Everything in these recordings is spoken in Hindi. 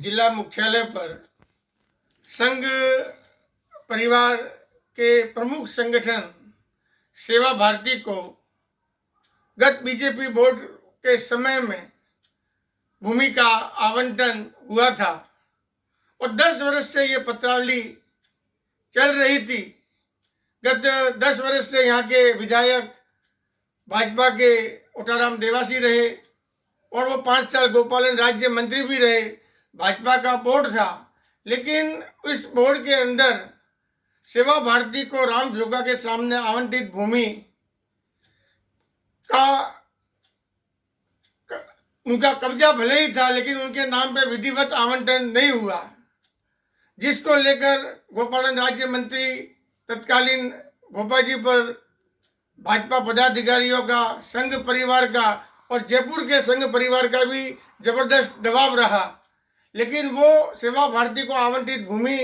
जिला मुख्यालय पर संघ परिवार के प्रमुख संगठन सेवा भारती को गत बीजेपी बोर्ड के समय में भूमि का आवंटन हुआ था और 10 वर्ष से ये पत्रावली चल रही थी। गत 10 वर्ष से यहाँ के विधायक भाजपा के ओटाराम देवासी रहे और वो 5 साल गोपालन राज्य मंत्री भी रहे। भाजपा का बोर्ड था, लेकिन इस बोर्ड के अंदर सेवा भारती को राम जोगा के सामने आवंटित भूमि का उनका कब्जा भले ही था, लेकिन उनके नाम पे विधिवत आवंटन नहीं हुआ, जिसको लेकर गोपालन राज्य मंत्री तत्कालीन भोपा जी पर भाजपा पदाधिकारियों का, संघ परिवार का और जयपुर के संघ परिवार का भी जबरदस्त दबाव रहा। लेकिन वो सेवा भारती को आवंटित भूमि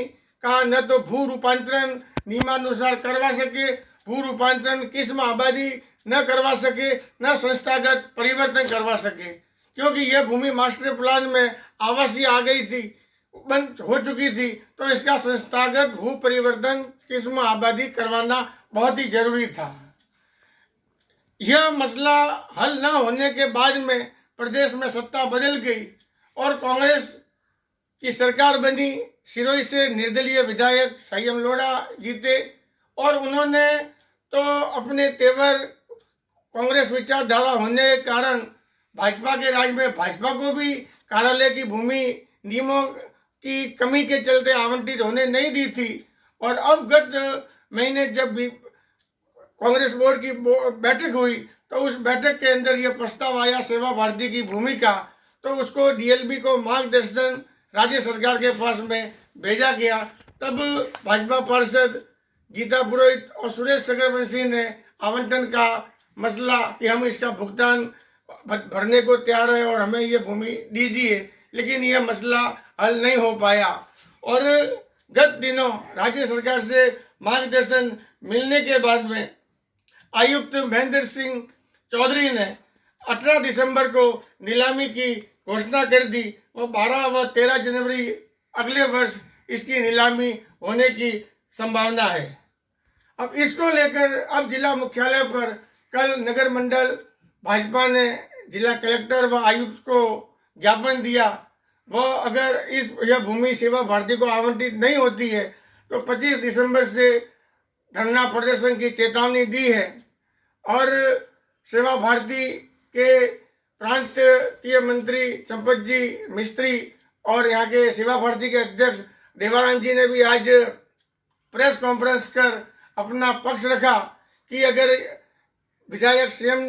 का न तो भू रूपांतरण नियमानुसार करवा सके, भू रूपांतरण किस्म आबादी न करवा सके, न संस्थागत परिवर्तन करवा सके, क्योंकि यह भूमि मास्टर प्लान में आवासीय आ गई थी, बंद हो चुकी थी। तो इसका संस्थागत भू परिवर्तन किस्म आबादी करवाना बहुत ही जरूरी था। यह मसला हल न होने के बाद में प्रदेश में सत्ता बदल गई और कांग्रेस की सरकार बनी। सिरोही से निर्दलीय विधायक संयम लोढ़ा जीते और उन्होंने तो अपने तेवर कांग्रेस विचारधारा होने के कारण भाजपा के राज में भाजपा को भी कार्यालय की भूमि नियमों की कमी के चलते आवंटित होने नहीं दी थी। और अब गत महीने जब भी कांग्रेस बोर्ड की बैठक हुई तो उस बैठक के अंदर यह प्रस्ताव आया सेवा भारती की भूमि का, तो उसको डीएलबी को मार्गदर्शन राज्य सरकार के पास में भेजा गया। तब भाजपा पार्षद गीता पुरोहित और सुरेश चक्रवंशी ने आवंटन का मसला कि हम इसका भुगतान भरने को तैयार है और हमें ये भूमि दीजिए, लेकिन यह मसला हल नहीं हो पाया। और गत दिनों राज्य सरकार से मार्गदर्शन मिलने के बाद में आयुक्त महेंद्र सिंह चौधरी ने 18 दिसंबर को नीलामी की घोषणा कर दी और 12 व 13 जनवरी अगले वर्ष इसकी नीलामी होने की संभावना है। अब इसको लेकर अब जिला मुख्यालय पर कल नगर मंडल भाजपा ने जिला कलेक्टर व आयुक्त को ज्ञापन दिया। वह अगर यह भूमि सेवा भारती को आवंटित नहीं होती है तो 25 दिसंबर से धरना प्रदर्शन की चेतावनी दी है। और सेवा भारती के प्रांतीय मंत्री चंपत जी मिस्त्री और यहाँ के सेवा भारती के अध्यक्ष देवाराम जी ने भी आज प्रेस कॉन्फ्रेंस कर अपना पक्ष रखा कि अगर विधायक सीएम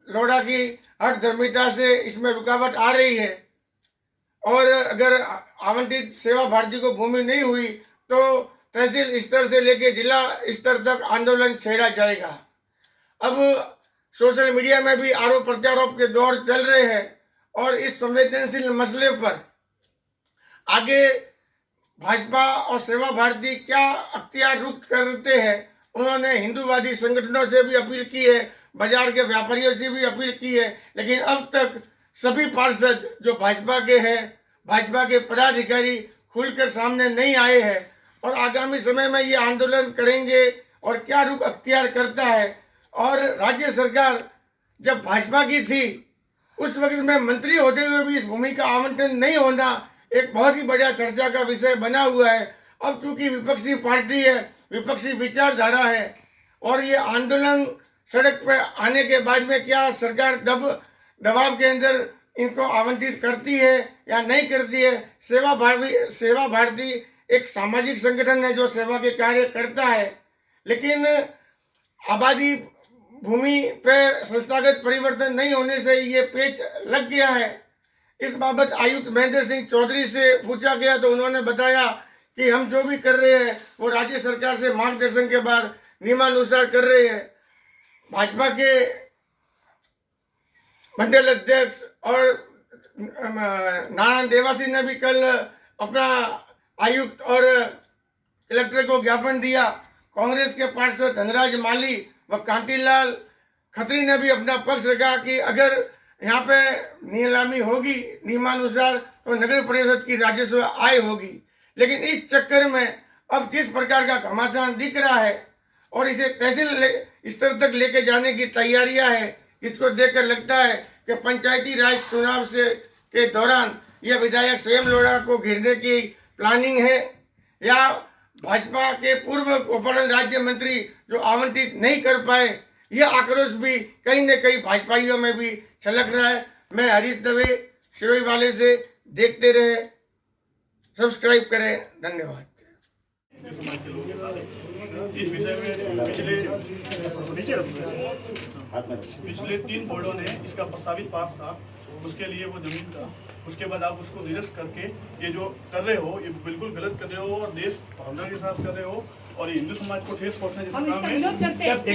लोढ़ा की हठधर्मिता से इसमें रुकावट आ रही है और अगर आवंटित सेवा भारती को भूमि नहीं हुई तो तहसील स्तर से लेकर जिला स्तर तक आंदोलन छेड़ा जाएगा। अब सोशल मीडिया में भी आरोप प्रत्यारोप के दौर चल रहे हैं और इस संवेदनशील मसले पर आगे भाजपा और सेवा भारती क्या अख्तियार रुख करते हैं। उन्होंने हिंदूवादी संगठनों से भी अपील की है, बाजार के व्यापारियों से भी अपील की है, लेकिन अब तक सभी पार्षद जो भाजपा के हैं, भाजपा के पदाधिकारी खुलकर सामने नहीं आए हैं और आगामी समय में ये आंदोलन करेंगे और क्या रुख अख्तियार करता है। और राज्य सरकार जब भाजपा की थी उस वक्त में मंत्री होते हुए भी इस भूमि का आवंटन नहीं होना एक बहुत ही बड़ा चर्चा का विषय बना हुआ है। अब चूंकि विपक्षी पार्टी है, विपक्षी विचारधारा है और ये आंदोलन सड़क पर आने के बाद में क्या सरकार दबाव के अंदर इनको आवंटित करती है या नहीं करती है। सेवा भारती एक सामाजिक संगठन है जो सेवा के कार्य करता है, लेकिन आबादी भूमि पे संस्थागत परिवर्तन नहीं होने से ये पेच लग गया है। इस बाबत आयुक्त महेंद्र सिंह चौधरी से पूछा गया तो उन्होंने बताया कि हम जो भी कर रहे हैं वो राज्य सरकार से मार्गदर्शन के बाद नियमानुसार कर रहे हैं। भाजपा के मंडल अध्यक्ष और नारायण देवासी ने भी कल अपना आयुक्त और कलेक्टर को ज्ञापन दिया। कांग्रेस के पार्षद धनराज माली व कांटीलाल खत्री ने भी अपना पक्ष रखा कि अगर यहाँ पे नीलामी होगी नियमानुसार तो नगर परिषद की राजस्व आय होगी, लेकिन इस चक्कर में अब जिस प्रकार का घमासान दिख रहा है और इसे तहसील स्तर तक लेके जाने की तैयारियां है, इसको देखकर लगता है कि पंचायती राज चुनाव से के दौरान यह विधायक स्वयं लोढ़ा को घेरने की प्लानिंग है या भाजपा के पूर्व गोपालन राज्य मंत्री जो आवंटित नहीं कर पाए, यह आक्रोश भी कहीं न कहीं भाजपाइयों में भी छलक रहा है। मैं हरीश दवे सिरोही वाले से, देखते रहे, सब्सक्राइब करें, धन्यवाद। इस विषय में पिछले 3 बोर्डों ने इसका प्रस्तावित पास था, उसके लिए वो जमीन था, उसके बाद आप उसको निरस्त करके ये जो कर रहे हो ये बिल्कुल गलत कर रहे हो और देश भावना के साथ कर रहे हो और हिंदू समाज को ठेस पहुंचने जैसा काम है। आप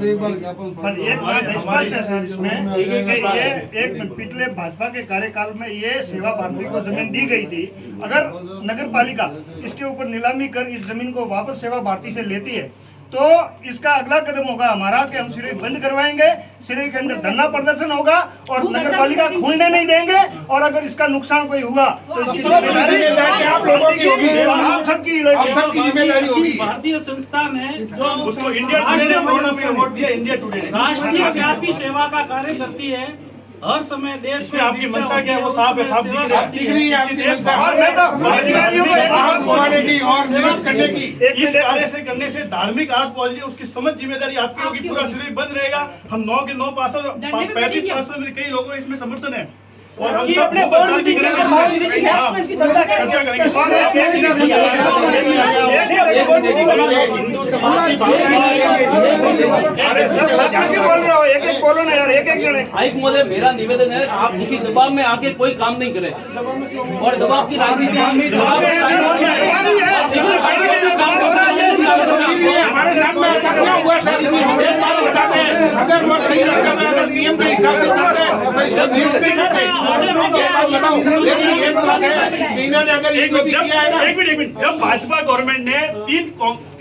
एक बार ज्ञापन एक बात स्पष्ट है सर, इसमें ये पिछले भाजपा के कार्यकाल में ये सेवा भारती को जमीन दी गई थी। अगर नगर पालिका इसके ऊपर नीलामी कर इस जमीन को वापस सेवा भारती से लेती है तो इसका अगला कदम होगा हमारा कि हम सिरोही बंद करवाएंगे, सिरोही के अंदर धरना प्रदर्शन होगा और नगर पालिका खुलने नहीं देंगे और अगर इसका नुकसान कोई हुआ तो इसकी जिम्मेदारी आप लोगों की होगी, आप सबकी जिम्मेदारी होगी। भारतीय संस्था ने जो उसको इंडिया टुडे ने अवार्ड दिया, इंडिया टुडे ने राष्ट्रीय व्यापी सेवा का कार्य करती है। हर समय देश में आपकी मंशा क्या है वो साफ है, साफ दिख रही है आपकी मंशा और निरस्त करने की। इस कार्य से करने से धार्मिक आर्थ पॉलिसी उसकी समझ जिम्मेदारी आपकी होगी। पूरा सिरोही बंद रहेगा। हम 9 के 9 पार्षद 35% में कई लोगों का इसमें समर्थन है और हम सब अपने बोर्ड मीटिंग में चर्चा करेंगे। हिंदू समाज एक बोलो ना यार, एक आयुक्त महोदय, मेरा निवेदन है आप किसी दबाव में आके कोई काम नहीं करें और दबाव की राजनीति हमारे साथ में ऐसा क्या हुआ सर? अगर वो सही रास्ते में अगर नियम के हिसाब से चलते हैं तो इसका नियम नहीं करते। इन्होंने अगर एक मिनट, जब भाजपा गवर्नमेंट ने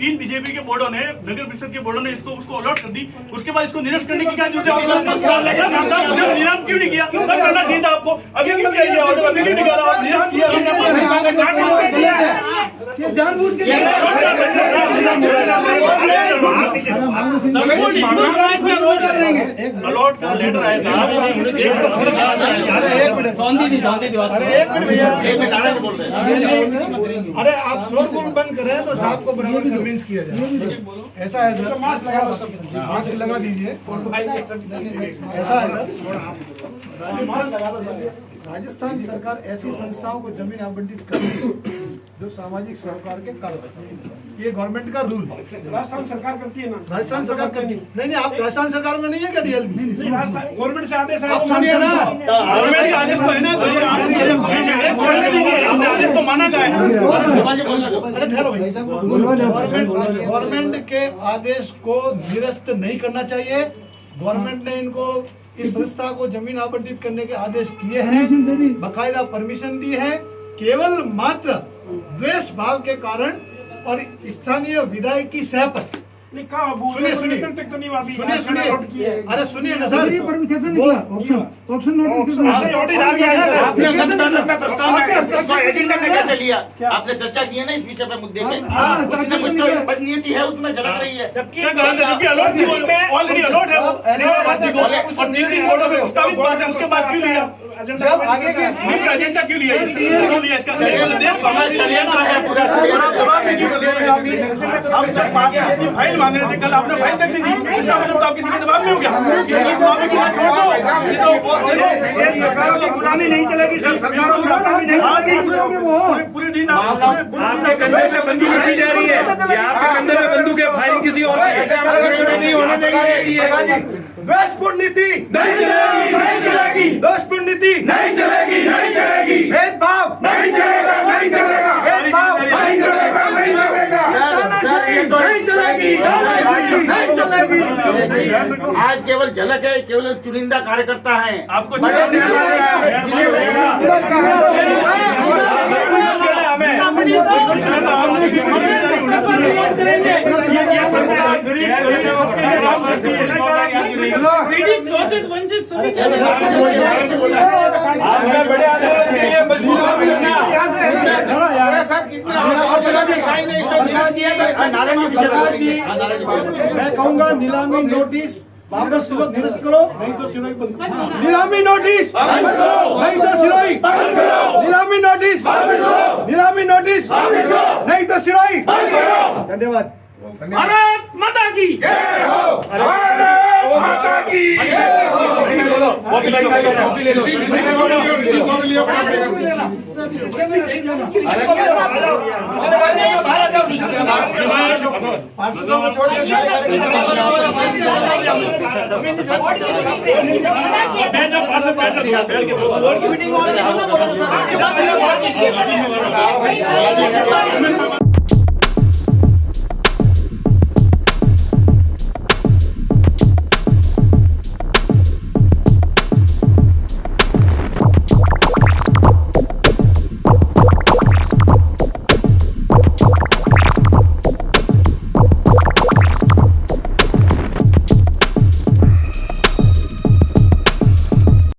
तीन बीजेपी के बोर्डों ने, नगर परिषद के बोर्डों ने उसको अलॉट कर दी, उसके बाद इसको निरस्त करने की क्या जरूरत है? नियम क्यों नहीं किया? तब करना चाहिए था आपको। अभी क्यों किया? अभी क्यों निकाला? निरस्त अलॉट का लेटर आया साहब। अरे आप शोरगुल बंद करें तो साहब को बराबर कन्विंस किया जाए। ऐसा है सर, मास्क लगा दीजिए। ऐसा है सर, राजस्थान सरकार ऐसी संस्थाओं को जमीन आवंटित करती जो सामाजिक सरोकार के कार्य, ये गवर्नमेंट का रूल है। राजस्थान सरकार करती है ना? राजस्थान सरकार करती है। नहीं, आप राजस्थान सरकार में नहीं है क्या? डीएल गवर्नमेंट से आदेश है, आप सुनिए ना, गवर्नमेंट का आदेश तो है ना, आदेश तो माना गया है। गवर्नमेंट के आदेश को निरस्त नहीं करना चाहिए। गवर्नमेंट ने इनको इस संस्था को जमीन आवंटित करने के आदेश किए हैं, बकायदा परमिशन दी है। केवल मात्र द्वेष भाव के कारण और स्थानीय विधायक की सह पर सुनिए अरे सुनिए ना सर, कैसे लिया? आपने चर्चा की है ना इस विषय पे, मुद्दे पे कुछ न कुछ तो बदनीयती है उसमें झलक रही है। जबकि ऑलरेडी अलॉट है और 3 बोर्डों में प्रस्तावित पास है, उसके बाद क्यों लिया? जब आगे के एजेंडा क्यों लिया? इसका षड्यंत्र है पूरा। हम सब पास इसकी फाइल मांग रहे थे, कल आपने फाइल तक नहीं दी। इसका मतलब आप किसी के दबाव में हो गया। सरकारों की गुलामी नहीं चलेगी, सरकारों की गुलामी नहीं चलेगी। पूरे दिन आपके कंधे पे बंदूक रखी जा रही है, आपके कंधे पे बंदूक है, फायरिंग किसी और की नहीं होने देंगे। द्वेषपूर्ण नीति नहीं चलेगी, नहीं चलेगी। द्वेषपूर्ण नीति नहीं चलेगी, नहीं चलेगी। भेदभाव नहीं चलेगा, नहीं चलेगा। भेदभाव नहीं चलेगा, नहीं चलेगा। नहीं चलेगी, नहीं चलेगी। आज केवल झलक है, केवल चुनिंदा कार्यकर्ता है। आपको हमें पीड़ित शोषित वंचित सभी के मैं कहूँगा नीलामी नोटिस वापस निरस्त करो, नहीं तो सिरोही बंद करो। नीलामी नोटिस नहीं तो सिरोही, नीलामी नोटिस नीलामी नोटिस नहीं तो सिरोही। धन्यवाद। भारत माता की जय हो, भारत माता की जय हो।